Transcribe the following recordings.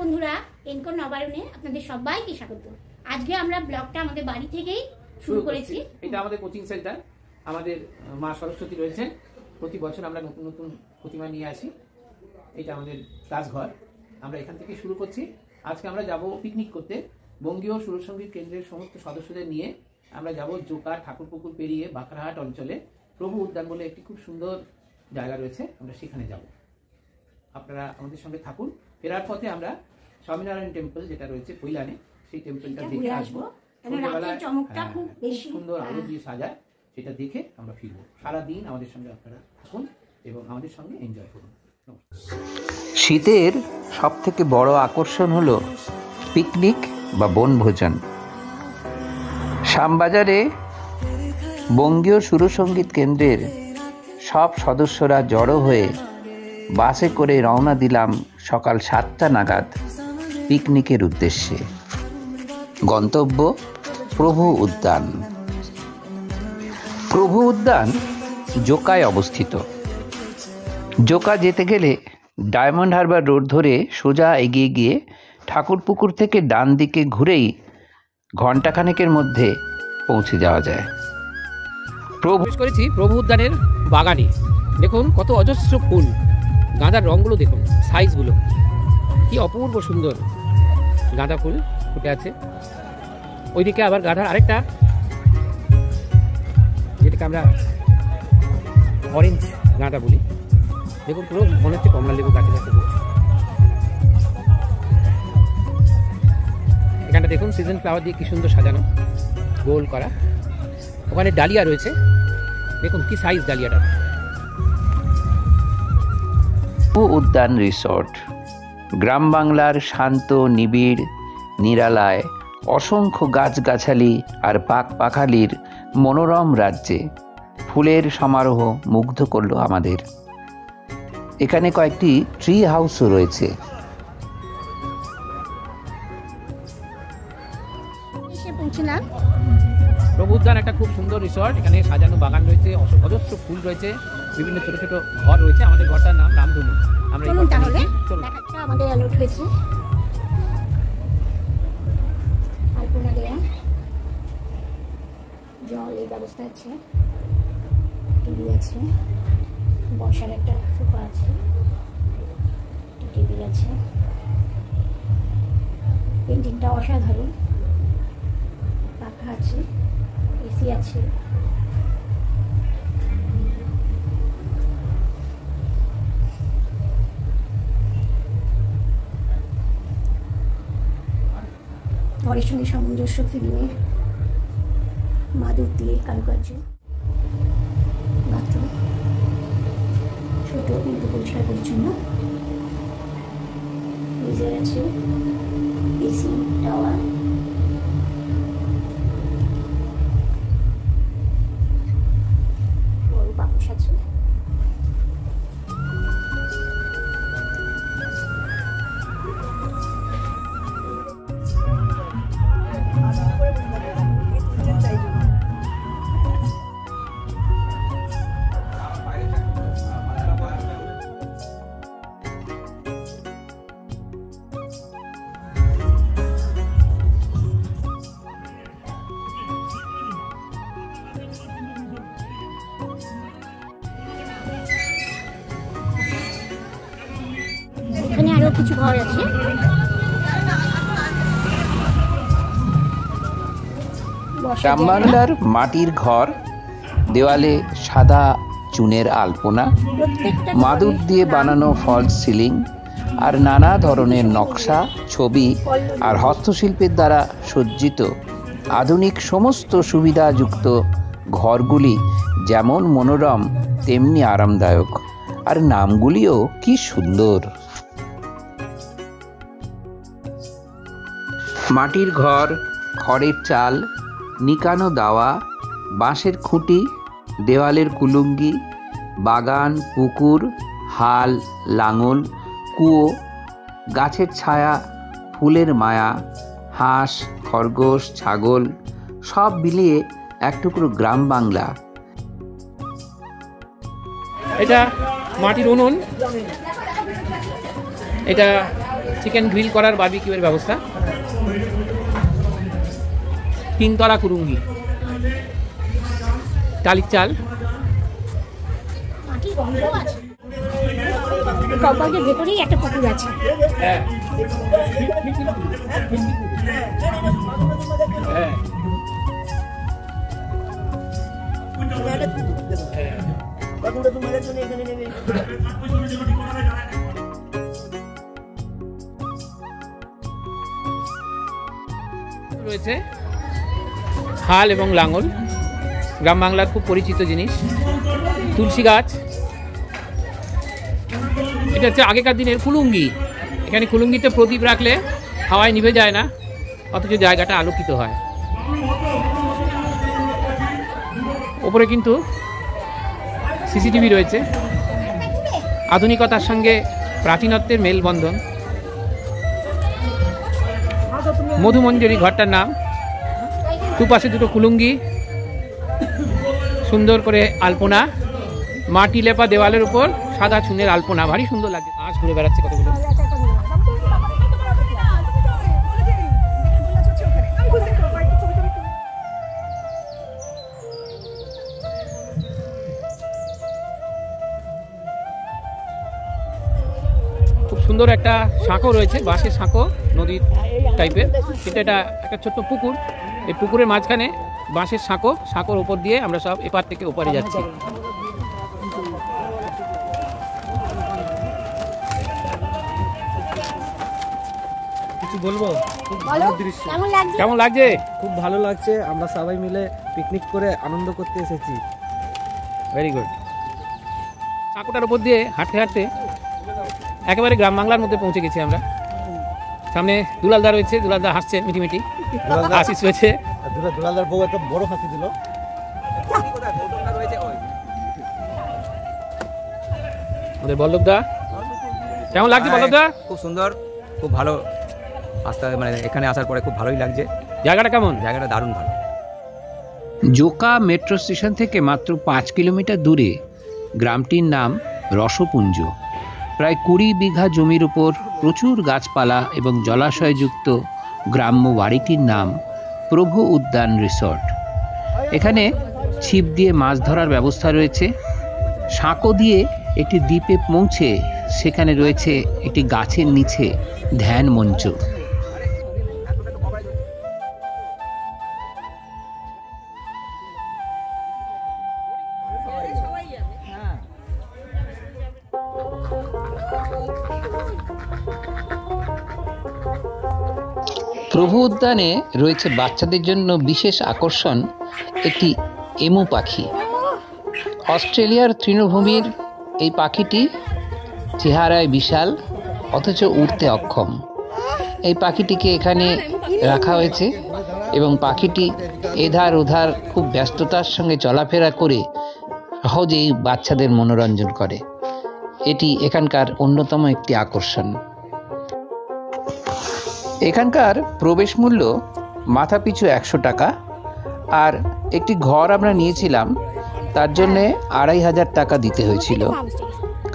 বন্ধুরা, এনকোর নবায়নে আপনাদের সবাইকে স্বাগত। আজকে আমরা ব্লগটা আমাদের বাড়ি থেকেই শুরু করেছি। এটা আমাদের কোচিং সেন্টার, আমাদের মা সরস্বতী রয়েছে। প্রতি বছর আমরা নতুন নতুন প্রতিমা নিয়ে আসি। এটা আমাদের ক্লাসঘর, আমরা এখান থেকে শুরু করছি। আজকে আমরা যাব পিকনিক করতে। বঙ্গীয় সুরসঙ্গীত কেন্দ্রের সমস্ত সদস্যদের নিয়ে আমরা যাব জোকা ঠাকুরপুকুর পেরিয়ে বাঁকড়াহাট অঞ্চলে প্রভু উদ্যান বলে একটি খুব সুন্দর জায়গা রয়েছে, আমরা সেখানে যাব। আপনারা আমাদের সঙ্গে থাকুন। ফেরার পথে আমরা স্বামীনারায়ণ টেম্পল যেটা রয়েছে কৈলানে, সেই টেম্পলটা দেখে আসবো। খুব সুন্দর আলো দিয়ে সাজায়, সেটা দেখে আমরা ফিরবো। সারাদিন আমাদের সঙ্গে আপনারা থাকুন এবং আমাদের সঙ্গে এনজয় করুন। শীতের সবথেকে বড় আকর্ষণ হলো পিকনিক বা বনভোজন। শ্যামবাজারে বঙ্গীয় সুরসঙ্গীত কেন্দ্রের সব সদস্যরা জড়ো হয়ে বাসে করে রওনা দিলাম সকাল 7টা নাগাদ পিকনিকের উদ্দেশ্যে। গন্তব্য প্রভু উদ্যান। প্রভু উদ্যান জোকায় অবস্থিত। জোকা যেতে গেলে ডায়মন্ড হারবার রোড ধরে সোজা এগিয়ে গিয়ে ঠাকুরপুকুর থেকে ডান দিকে ঘুরেই ঘণ্টাখানেকের মধ্যে পৌঁছে যাওয়া যায়। প্রবেশ করেছি প্রভু উদ্যানের বাগানে। দেখুন কত অজস্র ফুল, গাঁদার রঙগুলো দেখুন, সাইজগুলো কি অপূর্ব সুন্দর। গাঁদা ফুল ফুটে আছে। ওইদিকে আবার গাঁদার আরেকটা, যেটাকে আমরা অরেঞ্জ গাঁদা বলি। দেখুন পুরো মনে হচ্ছে কমলা লেবু গাছে গাছে। এখানটা দেখুন সিজন ফ্লাওয়ার দিয়ে কি সুন্দর সাজানো, গোল করা। ওখানে ডালিয়া রয়েছে, দেখুন কি সাইজ ডালিয়াটা। উদ্যান রিসর্ট গ্রাম বাংলার শান্ত নিবিড় নিরালায় অসংখ্য গাছগাছালি আর পাখালির মনোরম রাজ্যে ফুলের সমারোহ মুগ্ধ করলো আমাদের। এখানে কয়েকটি ট্রি হাউসও রয়েছে। প্রভু উদ্যান একটা খুব সুন্দর রিসর্ট। এখানে সাজানো বাগান রয়েছে, অজস্র ফুল রয়েছে, বিভিন্ন ছোট ছোট ঘর রয়েছে। আমাদের ঘরটার নাম রামধনু। আমরা আমাদের অ্যালার্ট হয়েছে আলপনা দেয়া, জলের ব্যবস্থা আছে, টিভি আছে, বসার একটা সোফা আছে, টেবিল আছে। পেন্টিংটা অসাধারণ। পাখা আছে, এসি আছে। ঘরের সঙ্গে সামঞ্জস্য ফিরিয়ে মাদুর দিয়ে কারুকার্য। বাথরুম ছোট কিন্তু পরিষ্কার পরিচ্ছন্ন। ফ্রিজার আছে, এসি, টাওয়ার। বড় বাক্স আছে। এখানে আরো কিছু ঘর আছে। গ্রাম বাংলার মাটির ঘর, দেওয়ালে সাদা চুনের আলপনা, মাদুর দিয়ে বানানো ফলস সিলিং আর নানা ধরনের নকশা, ছবি আর হস্তশিল্পের দ্বারা সজ্জিত আধুনিক সমস্ত সুবিধাযুক্ত ঘরগুলি যেমন মনোরম তেমনি আরামদায়ক, আর নামগুলিও কি সুন্দর। মাটির ঘর, খড়ের চাল, নিকানো দাওয়া, বাঁশের খুঁটি, দেওয়ালের কুলুঙ্গি, বাগান, পুকুর, হাল, লাঙল, কুয়ো, গাছের ছায়া, ফুলের মায়া, হাঁস, খরগোশ, ছাগল সব মিলিয়ে এক টুকরো গ্রাম বাংলা। এটা মাটির উনুন, এটা চিকেন গ্রিল করার বারবিকিউয়ের ব্যবস্থা। 3 তলা কুলুঙ্গি, টালির চাল। কম্পাউন্ডের ভেতরেই একটা পুকুর আছে। রয়েছে হাল এবং লাঙল, গ্রাম বাংলার খুব পরিচিত জিনিস। তুলসী গাছ, এটা হচ্ছে আগেকার দিনের কুলুঙ্গি। এখানে কুলুঙ্গিতে প্রদীপ রাখলে হাওয়ায় নিভে যায় না, অথচ জায়গাটা আলোকিত হয়। ওপরে কিন্তু সিসিটিভি রয়েছে, আধুনিকতার সঙ্গে প্রাচীনত্বের মেলবন্ধন। মধুমঞ্জরি ঘরটার নাম। দুপাশে দুটো কুলুঙ্গি, সুন্দর করে আলপনা, মাটি লেপা দেওয়ালের উপর সাদা চুনের আলপনা, ভারী সুন্দর লাগছে। আজ ঘুরে বেড়াচ্ছে কতগুলো। খুব সুন্দর একটা সাঁকো রয়েছে, বাঁশের সাঁকো, নদীর টাইপের। কিন্তু এটা একটা ছোট্ট পুকুর। এই পুকুরের মাঝখানে বাঁশের সাঁকো, সাঁকোর উপর দিয়ে আমরা সব এপার থেকে ওপারে যাচ্ছি। কিছু বলবো? খুব ভালো দৃশ্য। কেমন লাগছে? খুব ভালো লাগছে। আমরা সবাই মিলে পিকনিক করে আনন্দ করতে এসেছি। Very good. সাঁকোটার উপর দিয়ে হাঁটতে হাঁটতে একেবারে গ্রাম বাংলার মধ্যে পৌঁছে গেছি আমরা। সামনে দুলালদা রয়েছে, দুলালদা হাসছে মিটিমিটি। আশিস রয়েছে, দুলালদার বউ একটা বড় হাসি দিল। আমাদের বল্লভদা। কেমন লাগছে বল্লভদা? খুব সুন্দর, খুব ভালো। মানে এখানে আসার পরে খুব ভালোই লাগছে। জায়গাটা কেমন? জায়গাটা দারুণ ভালো। জোকা মেট্রো স্টেশন থেকে মাত্র 5 কিলোমিটার দূরে গ্রামটির নাম রসপুঞ্জ। প্রায় 20 বিঘা জমির উপর প্রচুর গাছপালা এবং জলাশয়যুক্ত গ্রাম্য বাড়িটির নাম প্রভু উদ্যান রিসর্ট। এখানে ছিপ দিয়ে মাছ ধরার ব্যবস্থা রয়েছে। সাঁকো দিয়ে একটি দ্বীপে পৌঁছে সেখানে রয়েছে একটি গাছের নিচে ধ্যান মঞ্চ। প্রভু উদ্যানে রয়েছে বাচ্চাদের জন্য বিশেষ আকর্ষণ একটি এমু পাখি। অস্ট্রেলিয়ার তৃণভূমির এই পাখিটি চেহারায় বিশাল, অথচ উড়তে অক্ষম। এই পাখিটিকে এখানে রাখা হয়েছে এবং পাখিটি এধার ওধার খুব ব্যস্ততার সঙ্গে চলাফেরা করে সহজেই বাচ্চাদের মনোরঞ্জন করে। এটি এখানকার অন্যতম একটি আকর্ষণ। এখানকার প্রবেশ মূল্য মাথাপিছু 100 টাকা, আর একটি ঘর আমরা নিয়েছিলাম, তার জন্যে 2500 টাকা দিতে হয়েছিল।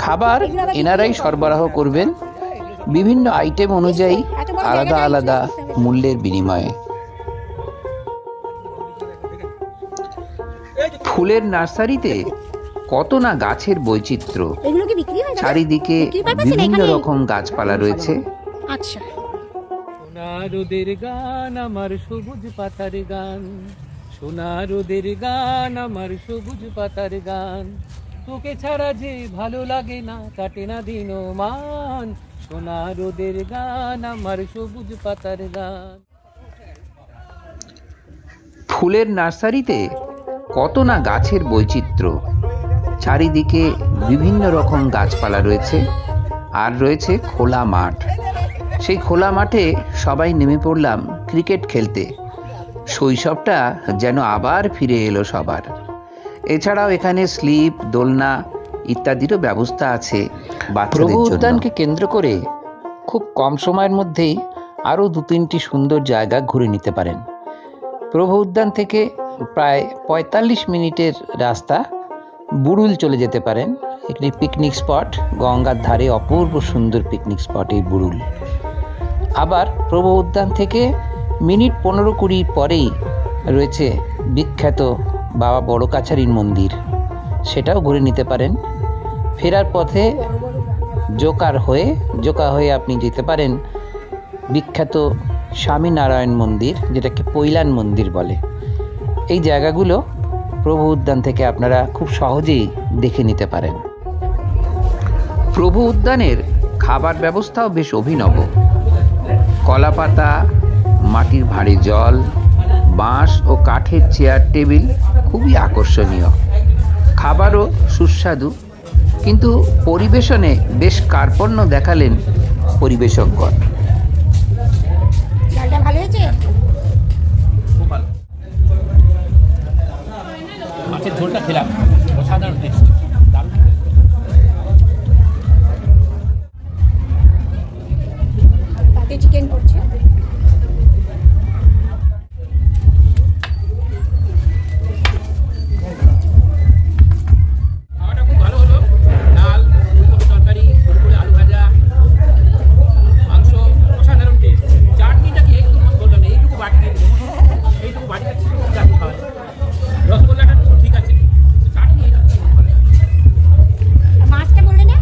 খাবার এনারাই সরবরাহ করবেন, বিভিন্ন আইটেম অনুযায়ী আলাদা আলাদা মূল্যের বিনিময়ে। ফুলের নার্সারিতে কত না গাছের বৈচিত্র্য, চারিদিকে বিভিন্ন রকম গাছপালা রয়েছে। আচ্ছা, সোনা রোদের গান আমার সবুজ পাতার গান, সোনা রোদের গান আমার সবুজ পাতার গান, তোকে ছাড়া যে ভালো লাগে না, কাটে না দিন মান, সোনা রোদের গান আমার সবুজ পাতার গান। ফুলের নার্সারিতে কত না গাছের বৈচিত্র্য, চারিদিকে বিভিন্ন রকম গাছপালা রয়েছে, আর রয়েছে খোলা মাঠ। সেই খোলা মাঠে সবাই নেমে পড়লাম ক্রিকেট খেলতে। শৈশবটা যেন আবার ফিরে এলো সবার। এছাড়াও এখানে স্লিপ, দোলনা ইত্যাদিরও ব্যবস্থা আছে বাচ্চাদের জন্য। উদ্যানকে কেন্দ্র করে খুব কম সময়ের মধ্যেই আরও 2-3টি সুন্দর জায়গা ঘুরে নিতে পারেন। প্রভু উদ্যান থেকে প্রায় 45 মিনিটের রাস্তা বুড়ুল চলে যেতে পারেন। একটি পিকনিক স্পট, গঙ্গার ধারে অপূর্ব সুন্দর পিকনিক স্পট এই বুড়ুল। আবার প্রভু উদ্যান থেকে মিনিট 15-20 পরেই রয়েছে বিখ্যাত বাবা বড় কাছারির মন্দির, সেটাও ঘুরে নিতে পারেন। ফেরার পথে জোকা হয়ে আপনি যেতে পারেন বিখ্যাত স্বামীনারায়ণ মন্দির, যেটাকে পৈলান মন্দির বলে। এই জায়গাগুলো প্রভু উদ্যান থেকে আপনারা খুব সহজেই দেখে নিতে পারেন। প্রভু উদ্যানের খাবার ব্যবস্থাও বেশ অভিনব। কলাপাতা, মাটির ভাঁড়ে জল, বাঁশ ও কাঠের চেয়ার টেবিল খুবই আকর্ষণীয়। খাবারও সুস্বাদু, কিন্তু পরিবেশনে বেশ কার্পণ্য দেখালেন পরিবেশকগণ। ডালটা ভালো হয়েছে? খুব ভালো। মাছের ঝোলটা খেলাম, অসাধারণ টেস্ট, দারুণ। তাতে চিকেন করছে। খাওয়াটা খুব ভালো হলো। ডাল, ফুলকপি তরকারি, আলু ভাজা, মাংস, অসাধারণ টেস্ট। চাটনিটা কি একটু বললাম, এইটুকু বাটি চাটনি খাওয়া যায়। রসগোল্লাটা ঠিক আছে, চাটনি এটা ভালো। মাছটা বললে না?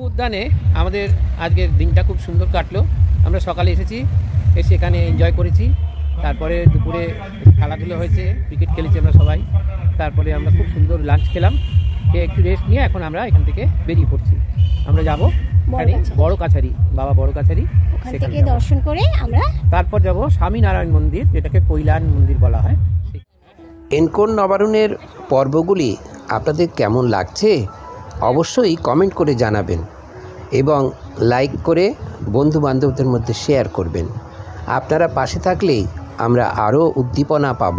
উদ্যানে আমাদের আজকের দিনটা খুব সুন্দর কাটলো। আমরা সকালে এসেছি, এসে এখানে এনজয় করেছি। তারপরে দুপুরে খেলাধুলো হয়েছে, ক্রিকেট খেলেছি আমরা সবাই। তারপরে আমরা খুব সুন্দর লাঞ্চ খেলাম, খেয়ে একটু রেস্ট নিয়ে এখন আমরা এখান থেকে বেরিয়ে পড়ছি। আমরা যাব বড় কাছারি, বাবা বড় কাছারি, ওখান থেকে দর্শন করে আমরা তারপর যাব স্বামীনারায়ণ মন্দির, যেটাকে পৈলান মন্দির বলা হয়। এনকোন নবারুণের পর্বগুলি আপনাদের কেমন লাগছে অবশ্যই কমেন্ট করে জানাবেন এবং লাইক করে বন্ধুবান্ধবদের মধ্যে শেয়ার করবেন। আপনারা পাশে থাকলেই আমরা আরও উদ্দীপনা পাব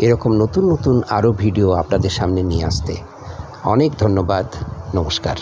এরকম নতুন নতুন আরও ভিডিও আপনাদের সামনে নিয়ে আসতে। অনেক ধন্যবাদ, নমস্কার।